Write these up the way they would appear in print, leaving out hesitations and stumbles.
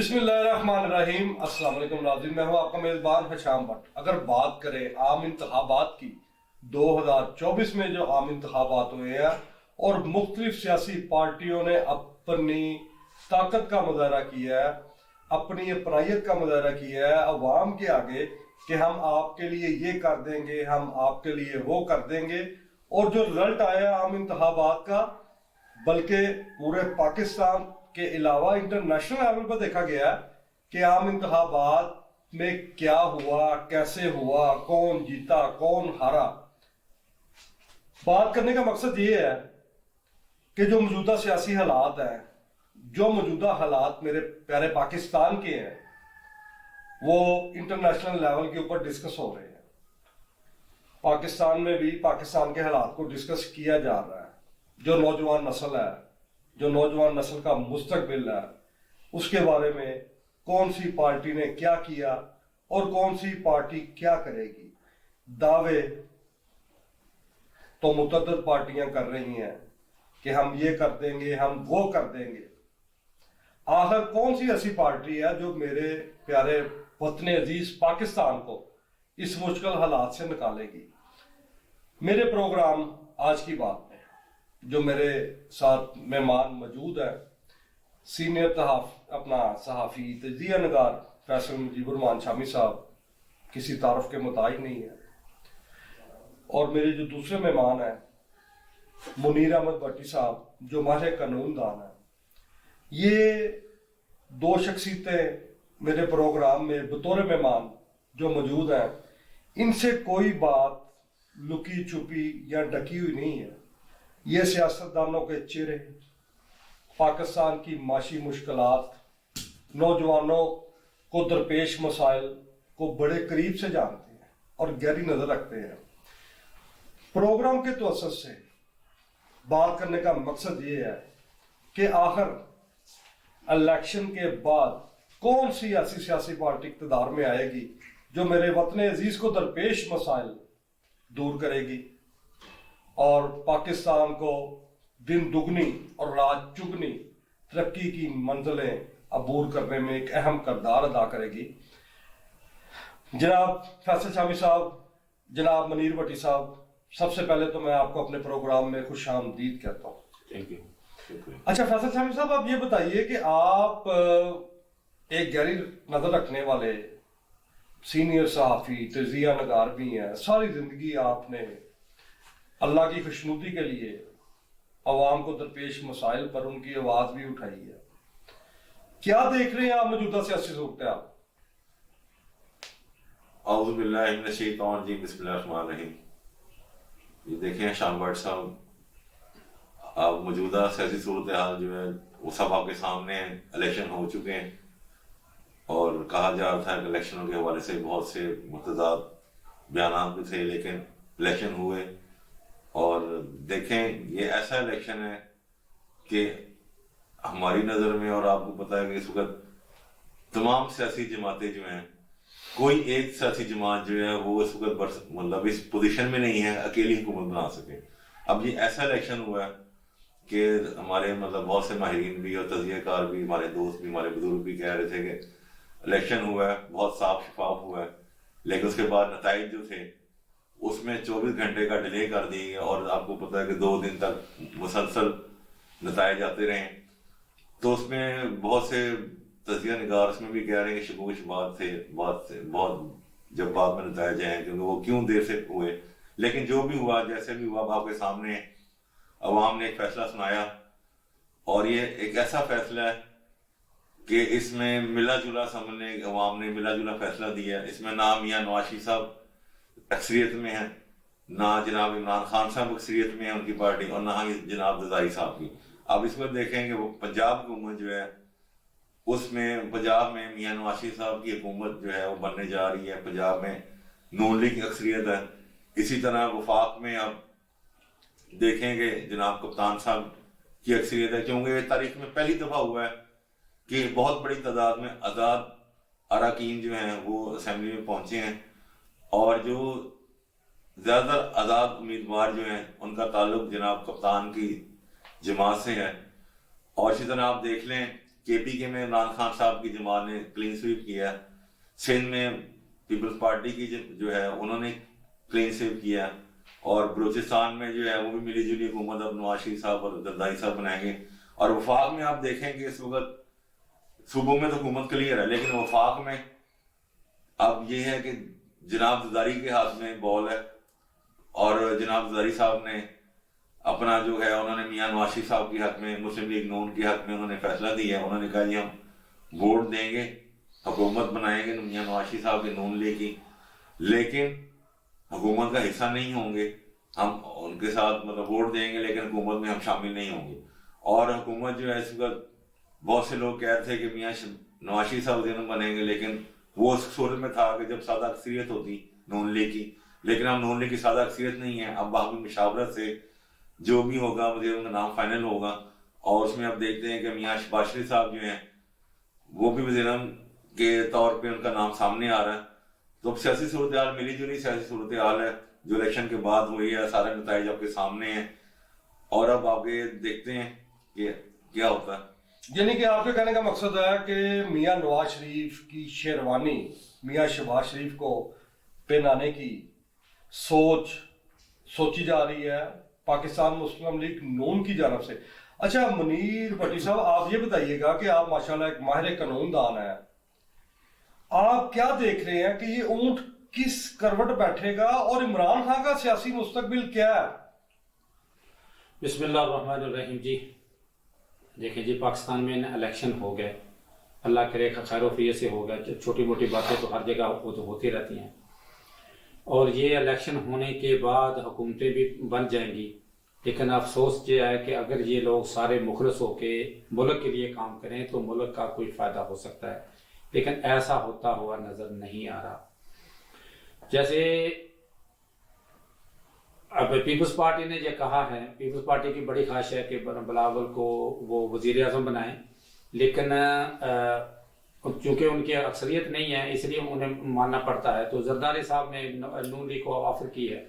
बिस्मिल्लाहिर्रहमानिर्रहीम। अस्सलाम वालेकुम नाज़रीन, मैं हूं आपका मेज़बान हशाम भट्ट। अगर बात करें आम इंतखाबात की, 2024 में जो आम इंतखाबात हुए हैं और मुख्तलिफ सियासी पार्टियों ने अपनी ताकत का मुजाहरा किया है, अपनी अपनायत का मुजाहरा किया है अवाम के आगे कि हम आपके लिए ये कर देंगे, हम आपके लिए वो कर देंगे। और जो रिजल्ट आया आम इंतखाबात का, बल्कि पूरे पाकिस्तान के अलावा इंटरनेशनल लेवल पर देखा गया कि आम इंतखाबात में क्या हुआ, कैसे हुआ, कौन जीता, कौन हारा। बात करने का मकसद ये है कि जो मौजूदा सियासी हालात हैं, जो मौजूदा हालात मेरे प्यारे पाकिस्तान के हैं, वो इंटरनेशनल लेवल के ऊपर डिस्कस हो रहे हैं। पाकिस्तान में भी पाकिस्तान के हालात को डिस्कस किया जा रहा है। जो नौजवान नस्ल है, जो नौजवान नस्ल का मुस्तकबिल है, उसके बारे में कौन सी पार्टी ने क्या किया और कौन सी पार्टी क्या करेगी। दावे तो मुतअद्दिद पार्टियां कर रही हैं कि हम ये कर देंगे, हम वो कर देंगे। आखिर कौन सी ऐसी पार्टी है जो मेरे प्यारे वतन अजीज पाकिस्तान को इस मुश्किल हालात से निकालेगी। मेरे प्रोग्राम आज की बात में जो मेरे साथ मेहमान मौजूद है, सीनियर सहाफ़ी तजिया नगार फैसल मुजीबुर शामी साहब, किसी तारफ के मुताबिक नहीं है। और मेरे जो दूसरे मेहमान हैं, मुनीर अहमद भट्टी साहब, जो माहिर कानून दान है। ये दो शख्सियतें मेरे प्रोग्राम में बतौर मेहमान जो मौजूद हैं, इनसे कोई बात लुकी छुपी या ढकी हुई नहीं है। ये सियासतदानों के चेहरे, पाकिस्तान की माशी मुश्किलात, नौजवानों को दरपेश मसाइल को बड़े करीब से जानते हैं और गहरी नजर रखते हैं। प्रोग्राम के तवज्जुह से बात करने का मकसद ये है कि आखिर इलेक्शन के बाद कौन सी ऐसी सियासी पार्टी इक़्तिदार में आएगी जो मेरे वतन अजीज को दरपेश मसाइल दूर करेगी और पाकिस्तान को दिन दुगनी और रात चुगनी तरक्की की मंजिलें अबूर करने में एक अहम किरदार अदा करेगी। जनाब फैसल शामी साहब, जनाब मुनीर भट्टी साहब, सबसे पहले तो मैं आपको अपने प्रोग्राम में खुश आमदीद कहता हूँ। Thank you. अच्छा फैसल शामी साहब, आप ये बताइए कि आप एक गहरी नजर रखने वाले सीनियर सहाफ़ी तजिया नगार भी हैं। सारी जिंदगी आपने अल्लाह की खुशनुदी के लिए अवाम को दरपेश मसाइल पर उनकी आवाज भी उठाई है। क्या देख रहे हैं आप मौजूदा सियासी सूरत-ए-हाल? औज़ु बिल्लाहि मिनश शैतानिर रजीम, बिस्मिल्लाहिर्रहमानिर्रहीम। ये देखें शाम भट्ट साहब, अब मौजूदा सियासी सूरत हाल जो है वो सब आपके सामने है। इलेक्शन हो चुके हैं और कहा जा रहा था कि इलेक्शनों के हवाले से बहुत से मुतज़ाद बयान भी थे, लेकिन इलेक्शन हुए और देखें ये ऐसा इलेक्शन है कि हमारी नज़र में, और आपको पता है कि इस वक्त तमाम सियासी जमातें जो हैं, कोई एक सियासी जमात जो है वो इस वक्त मतलब इस पोजीशन में नहीं है अकेली हुकूमत बना सके। अब ये ऐसा इलेक्शन हुआ है कि हमारे मतलब बहुत से माहिरीन भी और तजियाकार भी, हमारे दोस्त भी, हमारे बुजुर्ग भी कह रहे थे कि इलेक्शन हुआ है, बहुत साफ शफाफ हुआ है, लेकिन उसके बाद नताइज जो थे उसमें 24 घंटे का डिले कर दिए गए और आपको पता है कि 2 दिन तक मुसलसल नताइज आते रहे। तो उसमें बहुत से तजिया निगार उसमें भी कह रहे हैं कि शगुफ शुबात थे बहुत जब बाद में नताइज आए, क्योंकि वो क्यों देर से हुए। लेकिन जो भी हुआ, जैसे भी हुआ, आपके सामने अवाम ने एक फैसला सुनाया और ये एक ऐसा फैसला है कि इसमें मिला जुला समझने अवाम ने मिला जुला फैसला दिया। इसमें ना मियां नवाज शरीफ साहब अक्सरियत में है, ना जनाब इमरान खान साहब अक्सरियत में है उनकी पार्टी, और ना ही जनाब रज़ाई साहब की। अब इस पर देखेंगे वो पंजाब हुकूमत जो है उसमें पंजाब में मियां नवाज शरीफ साहब की हुकूमत जो है वो बनने जा रही है। पंजाब में नून लीग की अक्सरियत है। इसी तरह वफाक में अब देखेंगे जनाब कप्तान साहब की अक्सरियत है, क्योंकि ये तारीख में पहली दफा हुआ है कि बहुत बड़ी तादाद में आज़ाद अरकान जो हैं वो असेंबली में पहुंचे हैं और जो ज़्यादातर आज़ाद उम्मीदवार जो हैं उनका ताल्लुक जनाब कप्तान की जमात से है। और इसी तरह आप देख लें KPK में इमरान खान साहब की जमात ने क्लीन स्वीप किया, सिंध में पीपल्स पार्टी की जो है उन्होंने क्लीन स्वीप किया, और बलूचिस्तान में जो है वो भी मिली जुली हुकूमत अब नवाज शरीफ साहब और जरदारी साहब बनाएंगे। और वफाक में आप देखें कि इस वक्त सूबों में तो हुकूमत क्लियर है, लेकिन वफाक में अब ये है कि जनाब जरदारी के हाथ में बॉल है, और जनाब जरदारी साहब ने अपना जो है उन्होंने मियां नवाज शरीफ साहब के हक में, मुस्लिम लीग नून के हक में उन्होंने फैसला दिया है। उन्होंने कहा जी हम वोट देंगे, हुकूमत बनाएंगे मियां नवाज शरीफ साहब के नून लीग की, लेकिन हुकूमत का हिस्सा नहीं होंगे, हम उनके साथ मतलब वोट देंगे लेकिन हुकूमत में हम शामिल नहीं होंगे। और हुकूमत जो है इस वक्त बहुत से लोग कह रहे थे कि मियां नवाज शरीफ साहब वज़ीर बनेंगे, लेकिन वो उस सूरत में था कि जब सादा अक्सरियत होती नून लीग की, लेकिन अब नून लीग की सादा अक्सरियत नहीं है। अब बाकी मुशावरत से जो भी होगा वज़ीर का नाम फाइनल होगा, और उसमें अब देखते हैं कि मियां शहबाज शरीफ साहब जो हैं वो भी वज़ीर के तौर पे उनका नाम सामने आ रहा है। तो अब सियासी सूरत हाल मिली जुली सियासी सूरत हाल है जो इलेक्शन के बाद हुई है, सारे नतीजे आपके सामने हैं, और अब आगे देखते हैं कि क्या होता है। यानी कि आपके कहने का मकसद है कि मियां नवाज शरीफ की शेरवानी मियां शहबाज शरीफ को पहनाने की सोची जा रही है पाकिस्तान मुस्लिम लीग नून की जानब से। अच्छा मुनीर भट्टी साहब, आप ये बताइएगा कि आप माशाल्लाह एक माहिर कानूनदान हैं, आप क्या देख रहे हैं कि ये ऊंट किस करवट बैठेगा और इमरान खान का सियासी मुस्तकबिल क्या है? बिस्मिल्लाहिर्रहमानिर्रहीम। जी देखिए जी, पाकिस्तान में इलेक्शन हो गए, अल्लाह करे खैर वफियत से हो गए। छोटी मोटी बातें तो हर जगह तो होती रहती हैं, और ये इलेक्शन होने के बाद हुकूमतें भी बन जाएंगी, लेकिन अफसोस ये है कि अगर ये लोग सारे मुखलस होके मुल्क के लिए काम करें तो मुल्क का कोई फ़ायदा हो सकता है, लेकिन ऐसा होता हुआ नज़र नहीं आ रहा। जैसे अब पीपल्स पार्टी ने ये कहा है, पीपल्स पार्टी की बड़ी ख्वाहिश है कि बिलावल को वो वज़ीर आज़म बनाएं, लेकिन चूँकि उनकी अक्सरियत नहीं है इसलिए उन्हें मानना पड़ता है। तो जरदारी साहब ने नून लीग को ऑफर की है,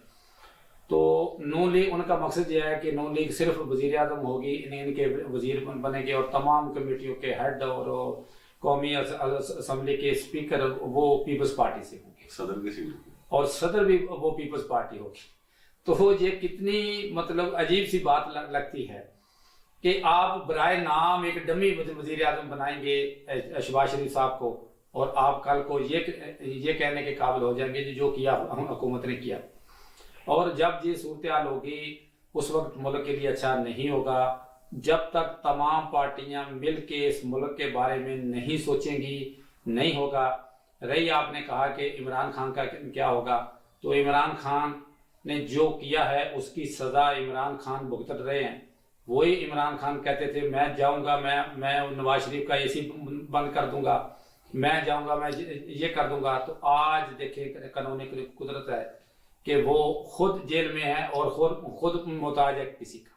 तो नून लीग उनका मकसद यह है कि नून लीग सिर्फ वज़ीर आज़म होगी, इनके वज़ीर बनेंगे, और तमाम कमेटियों के हेड और कौमी असम्बली के स्पीकर वो पीपल्स पार्टी से होंगे, सदर की सीट और सदर भी वो पीपल्स पार्टी होगी। तो ये कितनी मतलब अजीब सी बात लगती है कि आप बराए नाम एक डमी वज़ीर आज़म बनाएंगे शहबाज शरीफ साहब को, और आप कल को ये कहने के काबिल हो जाएंगे जो किया हुकूमत ने किया। और जब ये सूरत हाल होगी उस वक्त मुल्क के लिए अच्छा नहीं होगा। जब तक तमाम पार्टियां मिल के इस मुल्क के बारे में नहीं सोचेंगी नहीं होगा। रही आपने कहा कि इमरान खान का क्या होगा, तो इमरान खान ने जो किया है उसकी सज़ा इमरान खान भुगत रहे हैं। वही इमरान खान कहते थे मैं जाऊंगा, मैं नवाज शरीफ का एसी बंद कर दूंगा, मैं जाऊंगा, मैं ये कर दूंगा। तो आज देखिए कानूनी कुदरत है कि वो खुद जेल में है और खुद मोहताज है किसी का।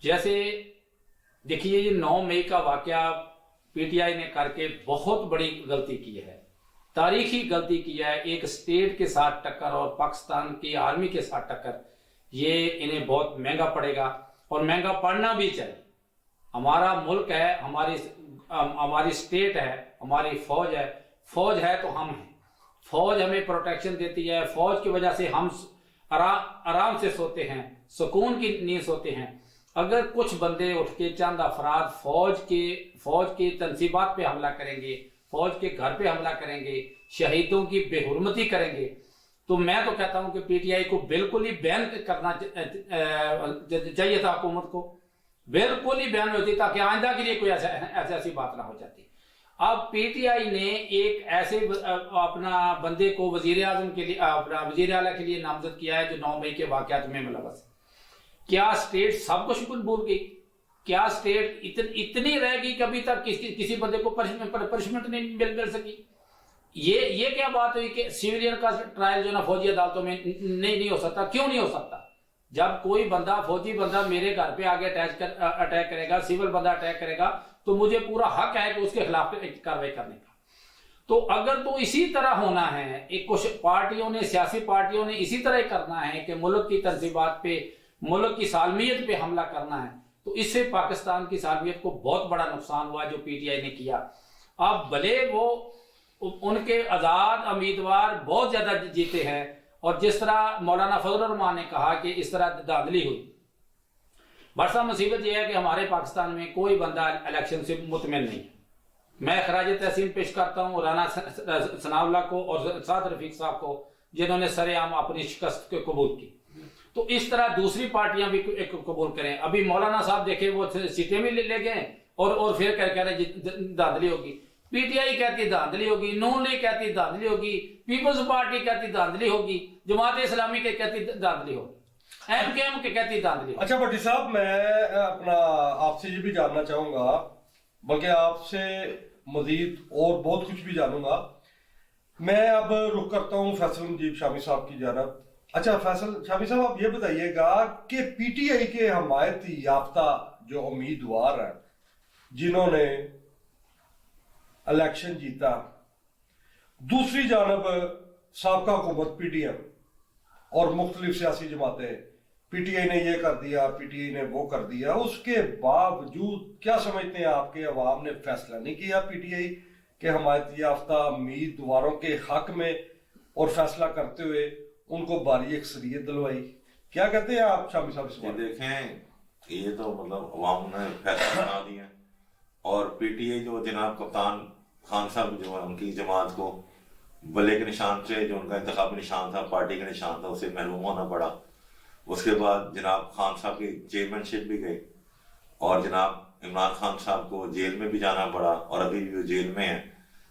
जैसे देखिए ये 9 मई का वाकया पीटीआई ने करके बहुत बड़ी गलती की है, तारीखी गलती की है। एक स्टेट के साथ टक्कर और पाकिस्तान की आर्मी के साथ टक्कर, ये इन्हें बहुत महंगा पड़ेगा और महंगा पड़ना भी चाहिए। हमारा मुल्क है, हमारी स्टेट है, हमारी फौज है तो हम हैं। फौज हमें प्रोटेक्शन देती है, फौज की वजह से हम आराम से सोते हैं, सुकून की नींद सोते हैं। अगर कुछ बंदे उठ के चंद अफराद फौज के तनसीबात पे हमला करेंगे, फौज के घर पे हमला करेंगे, शहीदों की बेहुरमती करेंगे, तो मैं तो कहता हूं कि पीटीआई को बिल्कुल ही बैन करना चाहिए था। हुकूमत को बिल्कुल ही बैन होती ताकि आइंदा के लिए कोई ऐसी बात ना हो जाती। अब पीटीआई ने एक ऐसे अपना बंदे को वजीर आजम के लिए, अपना वजीर आला के लिए नामजद किया है जो 9 मई के वाकयात में मुलव्वस है। क्या स्टेट सब कुछ भूल गई? क्या स्टेट इतनी रह गई कि अभी तक किसी बंदे को पनिशमेंट नहीं मिल सकी? ये क्या बात हुई कि सिविलियन का ट्रायल जो ना फौजी अदालतों में नहीं हो सकता? क्यों नहीं हो सकता? जब कोई बंदा, फौजी बंदा मेरे घर पे आगे अटैक करेगा, सिविल बंदा अटैक करेगा, तो मुझे पूरा हक है कि उसके खिलाफ कार्रवाई करने का। तो अगर तो इसी तरह होना है, एक कुछ पार्टियों ने, सियासी पार्टियों ने इसी तरह करना है कि मुल्क की तंजीबात पे, मुल्क की सालमियत पे हमला करना है, تو اس سے پاکستان کی سالمیت کو بہت بڑا نقصان ہوا جو پی ٹی آئی نے کیا. اب بھلے وہ ان کے آزاد امیدوار بہت زیادہ جیتے ہیں، اور جس طرح مولانا فضل الرحمان نے کہا کہ اس طرح دھاندلی ہوئی. بڑا مصیبت یہ ہے کہ ہمارے پاکستان میں کوئی بندہ الیکشن سے مطمئن نہیں ہے. میں خراج تحسین پیش کرتا ہوں رانا ثناء اللہ کو اور سعد رفیق صاحب کو، جنہوں نے سر عام اپنی شکست کو قبول کی. تو اس طرح دوسری پارٹیاں بھی قبول کریں. ابھی مولانا صاحب دیکھیں وہ سیٹیں بھی لے گئے اور پھر کہہ رہے دھاندلی ہوگی. پی ٹی آئی کہتی دھاندلی ہوگی، نون لیگ کہتی دھاندلی ہوگی، پیپلز پارٹی کہتی دھاندلی ہوگی، جماعت اسلامی کے کہتی دھاندلی ہوگی، ایم کے ایم کے کہتی دھاندلی ہوگی. اچھا بھٹی صاحب، میں اپنا آپ سے یہ بھی جاننا چاہوں گا، بلکہ آپ سے مزید اور بہت کچھ بھی جانوں گا. میں اب رخ کرتا ہوں فیصل مجیب شامی صاحب کی جانب. اچھا فیصل شامی صاحب، آپ یہ بتائیے گا کہ پی ٹی آئی کے حمایت یافتہ جو امیدوار ہیں جنہوں نے الیکشن جیتا، دوسری جانب سابقہ حکومت پی ٹی ایم اور مختلف سیاسی جماعتیں، پی ٹی آئی نے یہ کر دیا، پی ٹی آئی نے وہ کر دیا، اس کے باوجود کیا سمجھتے ہیں آپ کے عوام نے فیصلہ نہیں کیا پی ٹی آئی کے حمایت یافتہ امیدواروں کے حق میں اور فیصلہ کرتے ہوئے ان کو باری اکثریت دلوائی؟ کیا کہتے ہیں آپ شامی صاحب اس بارے میں؟ دیکھیں، یہ تو مطلب عوام نے فیصلہ بنا دیا، اور پی ٹی آئی جو جناب کپتان خان صاحب جو ہے ان کی جماعت کو بلے کے نشان سے، جو ان کا انتخابی نشان تھا، پارٹی کا نشان تھا، اسے محروم ہونا پڑا. اس کے بعد جناب خان صاحب کی چیئرمین شپ بھی گئی، اور جناب عمران خان صاحب کو جیل میں بھی جانا پڑا، اور ابھی بھی وہ جیل میں ہیں.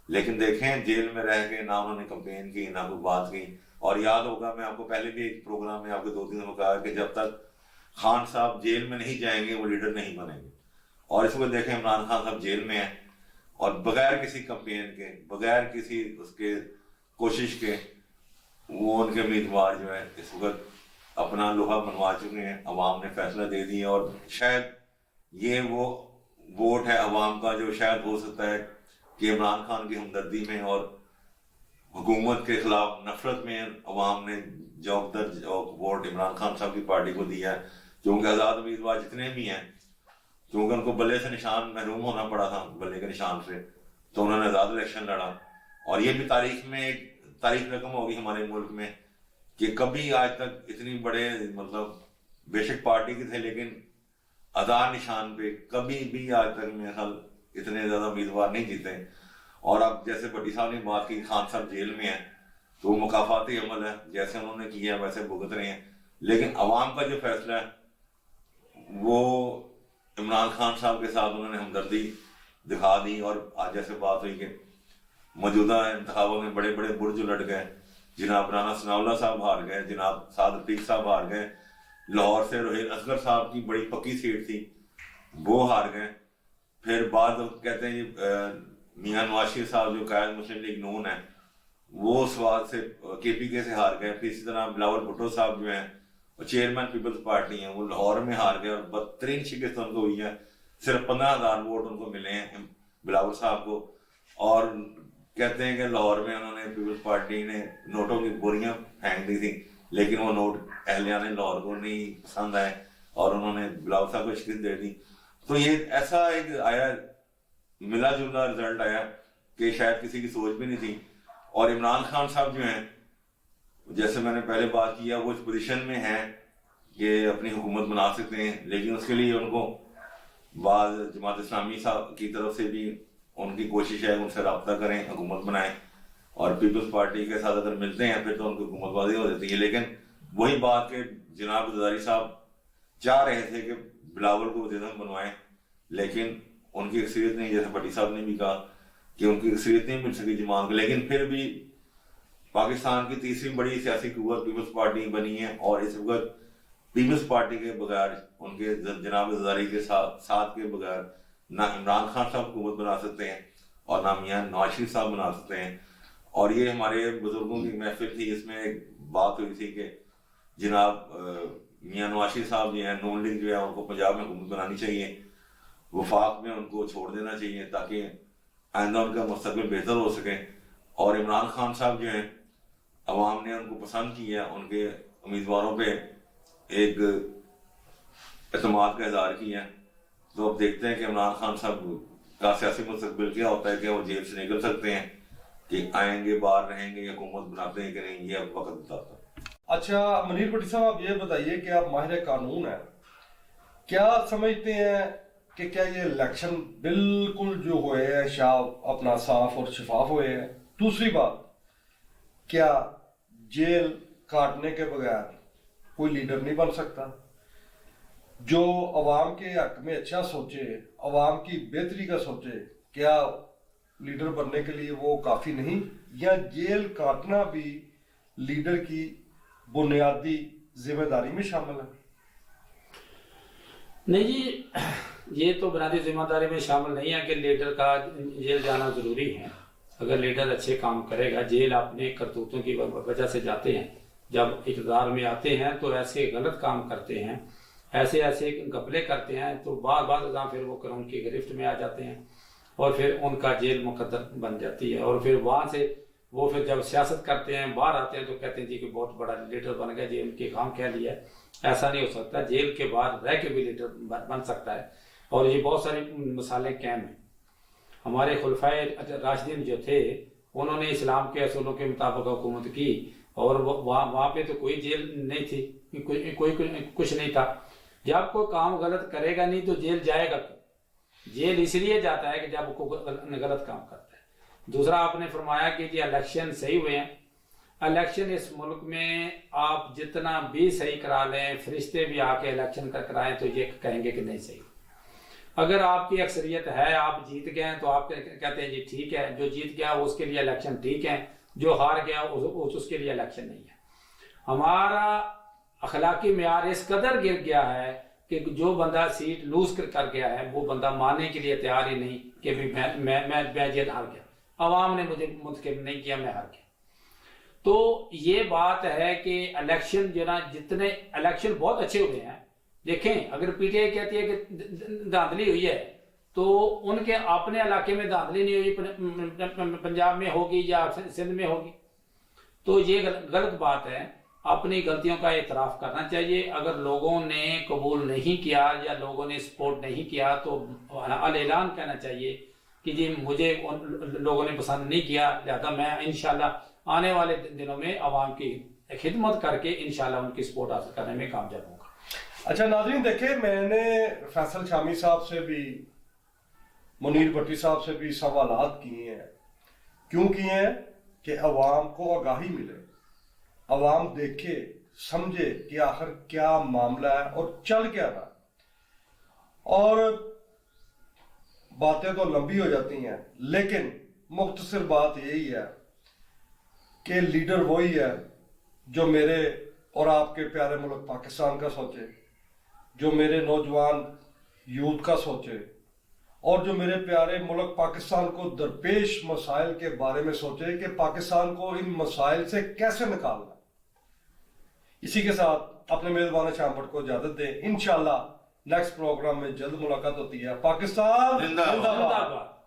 لیکن دیکھیں، جیل میں رہ کے نہ انہوں نے کمپین کی، نہ کوئی بات کی. اور یاد ہوگا، میں آپ کو پہلے بھی ایک پروگرام میں آپ کے 2-3 دنوں کہا کہ جب تک خان صاحب جیل میں نہیں جائیں گے وہ لیڈر نہیں بنیں گے. اور اس وقت دیکھیں عمران خان صاحب جیل میں ہیں، اور بغیر کسی کمپین کے، بغیر کسی اس کے کوشش کے، وہ ان کے امیدوار جو ہے اس وقت اپنا لوہا بنوا چکے ہیں. عوام نے فیصلہ دے دیا، اور شاید یہ وہ ووٹ ہے عوام کا جو شاید ہو سکتا ہے کہ عمران خان کی ہمدردی میں اور حکومت کے خلاف نفرت میں عوام نے جوک در جوک ووٹ عمران خان صاحب کی پارٹی کو دیا ہے. کیونکہ آزاد امیدوار جتنے بھی ہیں، کیونکہ ان کو بلے سے نشان محروم ہونا پڑا تھا، بلے کے نشان سے، تو انہوں نے آزاد الیکشن لڑا. اور یہ بھی تاریخ میں ایک تاریخ رقم ہوگی ہمارے ملک میں کہ کبھی آج تک اتنی بڑے مطلب بے شک پارٹی کے تھے لیکن آزاد نشان پہ کبھی بھی آج تک میرے خیال اتنے زیادہ امیدوار نہیں جیتے. اور اب جیسے بھٹی صاحب نے بات کی، خان صاحب جیل میں ہیں، تو وہ مکافاتی عمل ہے، جیسے انہوں نے کیا ویسے بھگت رہے ہیں. لیکن عوام کا جو فیصلہ ہے وہ عمران خان صاحب کے ساتھ انہوں نے ہمدردی دکھا دی. اور آج جیسے بات ہوئی کہ موجودہ انتخابوں میں بڑے بڑے برج الٹ گئے، جناب رانا ثناء اللہ صاحب ہار گئے، جناب سعد رفیق صاحب ہار گئے، لاہور سے روہیل اصغر صاحب کی بڑی پکی سیٹ تھی وہ ہار گئے. پھر بعد کہتے ہیں میاں نواز شریف صاحب جو قائد مسلم لیگ نون ہے وہ سوات سے کے پی کے سے ہار گئے. پھر اسی طرح بلاول بھٹو صاحب جو ہیں چیئرمین پیپلز پارٹی ہیں وہ لاہور میں ہار گئے، اور بدترین شکست ان کو ہوئی ہے. صرف 15,000 ووٹ ان کو ملے ہیں بلاول صاحب کو. اور کہتے ہیں کہ لاہور میں انہوں نے پیپلز پارٹی نے نوٹوں کی بوریاں پھینک دی تھی، لیکن وہ نوٹ اہلیان لاہور کو نہیں پسند آئے اور انہوں نے بلاول صاحب کو شکست دے دی. تو یہ ایسا ایک آیا ملا جلا رزلٹ آیا کہ شاید کسی کی سوچ بھی نہیں تھی. اور عمران خان صاحب جو ہیں، جیسے میں نے پہلے بات کیا، وہ اس پوزیشن میں ہیں کہ اپنی حکومت بنا سکتے ہیں، لیکن اس کے لیے ان کو بعض جماعت اسلامی صاحب کی طرف سے بھی ان کی کوشش ہے ان سے رابطہ کریں، حکومت بنائیں. اور پیپلز پارٹی کے ساتھ اگر ملتے ہیں پھر تو ان کی حکومت بازی ہو جاتی ہے. لیکن وہی بات کہ جناب زرداری صاحب چاہ رہے تھے کہ بلاول کو وزیر اعظم بنوائیں، لیکن ان کی اکثریت نہیں، جیسے بھٹی صاحب نے بھی کہا کہ ان کی اکثریت نہیں مل سکی جماعت کو. لیکن پھر بھی پاکستان کی تیسری بڑی سیاسی قوت پیپلز پارٹی بنی ہے، اور اس وقت پیپلز پارٹی کے بغیر، ان کے جناب زرداری کے ساتھ کے بغیر نہ عمران خان صاحب حکومت بنا سکتے ہیں اور نہ میاں نواز شریف صاحب بنا سکتے ہیں. اور یہ ہمارے بزرگوں کی محفل تھی، اس میں ایک بات ہوئی تھی کہ جناب میاں نواز شریف صاحب جو ہیں، نون لیگ جو ہے ان کو پنجاب میں حکومت بنانی چاہیے، وفاق میں ان کو چھوڑ دینا چاہیے تاکہ آئندہ ان کا مستقبل بہتر ہو سکے. اور عمران خان صاحب جو ہیں، عوام نے ان کو پسند کیا، ان کے امیدواروں پہ ایک اعتماد کا اظہار کیا. तो अब देखते हैं कि इमरान खान साहब का सियासी मुस्तकबिल क्या होता है, कि वो जेल से निकल सकते हैं, कि आएंगे बाहर रहेंगे, या हुकूमत बनाते हैं कि नहीं, ये अब वक्त बताता है। अच्छा मुनीर भट्टी साहब, आप ये बताइए कि आप माहिर कानून हैं, क्या समझते हैं कि क्या ये इलेक्शन बिल्कुल जो हुए हैं अपना साफ और शफाफ हुए हैं? दूसरी बात, क्या जेल काटने के बगैर कोई लीडर नहीं बन सकता? जो अवाम के हक में अच्छा सोचे, अवाम की बेहतरी का सोचे, क्या लीडर बनने के लिए वो काफी नहीं, या जेल काटना भी लीडर की बुनियादी जिम्मेदारी में शामिल है? नहीं जी, ये तो बुनियादी जिम्मेदारी में शामिल नहीं है कि लीडर का जेल जाना जरूरी है। अगर लीडर अच्छे काम करेगा, जेल अपने करतूतों की वजह से जाते हैं, जब इक़्तिदार में आते हैं तो ऐसे गलत काम करते हैं, ऐसे ऐसे घपले करते हैं, तो बार बार फिर वो कानून की गिरफ्त में आ जाते हैं और फिर उनका जेल मुकद्दर बन जाती है। और फिर वहाँ से वो फिर जब सियासत करते हैं, बाहर आते हैं, तो कहते हैं जी कि बहुत बड़ा लीडर बन गया, जी उनके काम कह लिया। ऐसा नहीं हो सकता, जेल के बाहर रह के भी लीडर बन सकता है। और ये बहुत सारी मिसालें कायम हैं। हमारे खुलफाए राशिदीन जो थे, उन्होंने इस्लाम के असूलों के मुताबिक हुकूमत की, और वहाँ पे तो कोई जेल नहीं थी, कोई कुछ नहीं था। जब कोई काम गलत करेगा नहीं तो जेल जाएगा क्यों? जेल इसलिए जाता है कि जब कोई गलत काम करता है। दूसरा, आपने फरमाया कि जी इलेक्शन सही हुए हैं। इलेक्शन इस मुल्क में आप जितना भी सही करा लें, फरिश्ते भी आके इलेक्शन का कराएं, तो ये कहेंगे कि नहीं सही। अगर आपकी अक्सरियत है, आप जीत गए हैं, तो आप कहते हैं जी ठीक है, जो जीत गया उसके लिए इलेक्शन ठीक है, जो हार गया उसके लिए इलेक्शन नहीं है। हमारा अखलाकी मेयार इस कदर गिर गया है कि जो बंदा सीट लूज कर गया है, वो बंदा मानने के लिए तैयार ही नहीं कि भी मैं जेल हार गया, अवाम ने मुझे मुंतखब नहीं किया, मैं हार गया। तो ये बात है कि इलेक्शन जो ना, जितने इलेक्शन बहुत अच्छे हुए हैं। देखें, अगर पीटीआई कहती है कि धांधली हुई है, तो उनके अपने इलाके में धांधली नहीं हुई, पंजाब में होगी या सिंध में होगी, तो ये गलत बात है। अपनी गलतियों का एतराफ करना चाहिए। अगर लोगों ने कबूल नहीं किया या लोगों ने सपोर्ट नहीं किया, तो अल-ऐलान कहना चाहिए कि जी मुझे लोगों ने पसंद नहीं किया, लिहाजा मैं इंशाल्लाह आने वाले दिनों में आवाम की खिदमत करके इंशाल्लाह उनकी सपोर्ट हासिल करने में कामयाब होगा। अच्छा नाज़रीन, देखे, मैंने फैसल शामी साहब से भी, मुनीर भट्टी साहब से भी सवालात किए हैं। क्यों किए हैं? कि अवाम को आगाही मिले, अवाम देखे समझे कि आखिर क्या मामला है और चल क्या रहा है। और बातें तो लंबी हो जाती हैं, लेकिन मुख्तसर बात यही है कि लीडर वही है जो मेरे और आपके प्यारे मुल्क पाकिस्तान का सोचे, जो मेरे नौजवान यूथ का सोचे, और जो मेरे प्यारे मुल्क पाकिस्तान को दरपेश मसाइल के बारे में सोचे कि पाकिस्तान को इन मसाइल से कैसे निकालना। इसी के साथ अपने मेजबान शाम भट्ट को इजाजत दें। इंशाल्लाह नेक्स्ट प्रोग्राम में जल्द मुलाकात होती है। पाकिस्तान जिंदाबाद।